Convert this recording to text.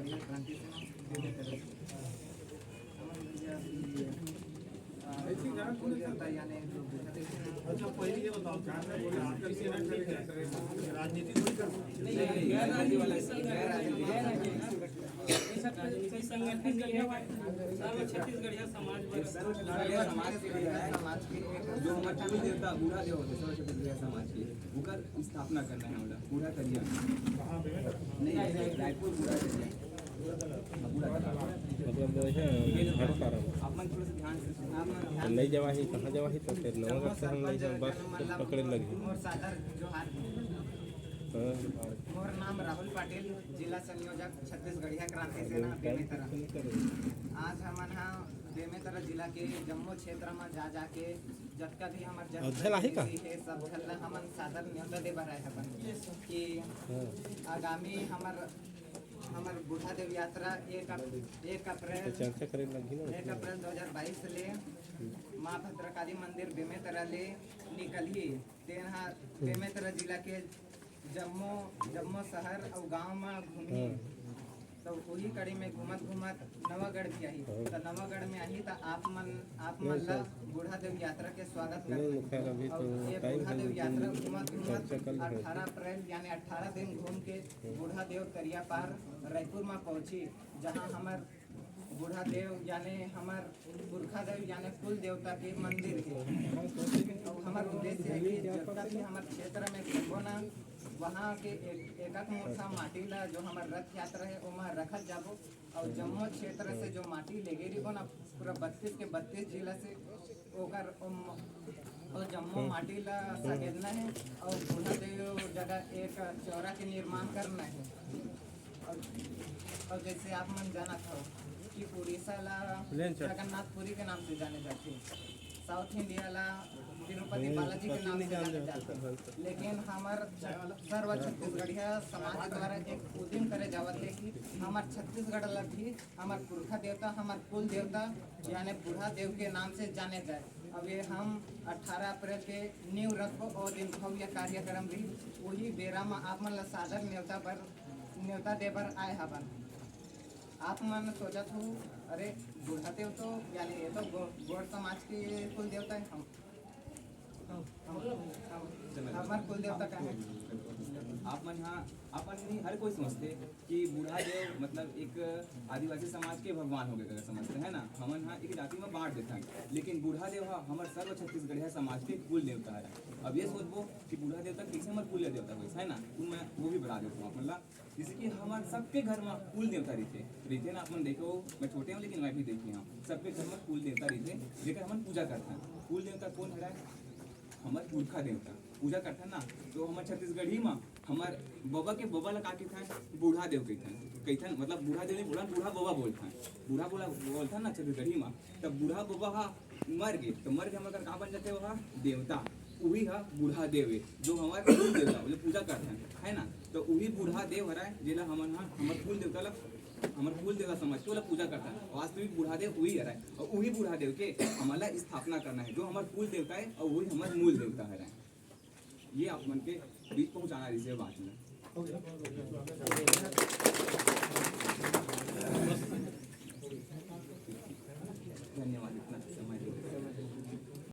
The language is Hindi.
बढ़िया क्रांति से यानी पहले ये बताओ राजनीति छत्तीसगढ़िया समाज जो हमारे कुल देवता बूढ़ा देव होते सर्व छत्तीसगढ़िया समाज के उनका स्थापना करना है मतलब पूरा करिया नहीं रायपुर पूरा करिया मतलब हर कारण अपन थोड़ा सा ध्यान से नहीं जवाही कहाँ जवाही तो फिर नवगढ़ से हम नहीं बस पकड़े लगे। और सादर जोहार मोर नाम राहुल पाटिल, जिला संयोजक छत्तीसगढ़िया क्रांति सेना बेमेतरा। आज हमन हाँ बेमेतरा जिला के जम्मू क्षेत्र में जा जाके जतका भी हमार है सब झल हमन सादर न्योता दे बराए हवन कि आगामी हमर बूढ़ा देव यात्रा 1 अप्रैल 2022 ले माँ भद्रकाली मंदिर बेमेतरा ले निकली। तेना बेमेतरा जिला के जम्मू शहर और गांव में घूमी तो वही कड़ी में घूमत नवागढ़ भी आई। तो नवागढ़ में आई तो आप मन ला बूढ़ा देव यात्रा के स्वागत कर बूढ़ा देव यात्रा घूमत 18 अप्रैल यानी 18 दिन घूम के बूढ़ा देव करिया पार रायपुर में पहुंची, जहां हमार बूढ़ा देव यानी हमार पुरखा देव यानी कुल देवता के मंदिर है। और हमार उद्देश्य है कि जितना भी हमारे क्षेत्र में घूमो ना वहाँ के एक मूर्छा माटी ला जो हमार रथ यात्रा है वो वहाँ रखल जाबो। और जम्मू क्षेत्र से जो माटी लेगे रही ना पूरा 32 के 32 जिला से ओकर और जम्मू माटी ला सहेजना है और बूढ़ा देव जगह एक चौरा के निर्माण करना है। और जैसे आप मन जाना था कि उड़ीसा ला जगन्नाथपुरी के नाम से जाने जाते, साउथ इंडिया ला तिरुपति बालाजी के नाम से जाने जाते, लेकिन हमार सर्व छत्तीसगढ़िया समाज द्वारा एक उद्यम करे जावत है कि हमार छत्तीसगढ़ ला भी हमार पुरखा देवता हमार कुल देवता यानी बूढ़ा देव के नाम से जाने जाए। अब ये हम 18 अप्रैल के नींव रखो और दिन भव्य कार्यक्रम भी वही बेरा में आप मन ला सादर न्योता दे बर आए हवन। आप मन सोचत हो अरे बूढ़ा देव तो यानी ये तो गौड़ समाज के कुल देवता है। हमार कुल देवता का है। आप मन हाँ अपन नहीं हर कोई समझते कि बूढ़ा देव मतलब एक आदिवासी समाज के भगवान हो गए समझते हैं ना। हमन हाँ एक जाति में बांट देते हैं, लेकिन बूढ़ा देव हाँ हमारे सर्व छत्तीसगढ़िया समाज के कुल देवता है। अब ये सोचबो कि बूढ़ा देवता कैसे हमारे कुल देवता वैसा है ना, तो मैं वो भी बढ़ा देता हूँ मतलब जैसे कि हमारे सबके घर में कुल देवता रहते ना। अपन देखो मैं छोटे हूँ लेकिन मैं भी देखी हूँ सबके घर में कुल देवता रहते लेकिन हम पूजा करते हैं। कुल देवता कौन है? हमारे पुरखा देवता पूजा करते हैं ना। तो हमारे छत्तीसगढ़ी में हमारे बाबा के बाबा लगा के था बूढ़ा देव कहते मतलब बूढ़ा देव नहीं बोला बूढ़ा बाबा बोलता है। बूढ़ा बोलता ना छत्तीसगढ़ी में। तब बूढ़ा बाबा हाँ मर गए तो मर के हमारे कहाँ बन जाते वहाँ देवता वही है बूढ़ा देव जो हमारे कुल देवता जो पूजा करते हैं है ना। तो वही बूढ़ा देव हरा है जिला हमारे हाँ हमारे कुल देवता ला हमारे कुल देवता समझ के वाला पूजा करता है। वास्तविक बूढ़ा देव वही है और वही बूढ़ा देव के हमारा स्थापना करना है जो हमारे कुल देवता है और वही हमारे मूल देवता है। ये आप मन के बीच पहुँचाना इसे बात में। धन्यवाद।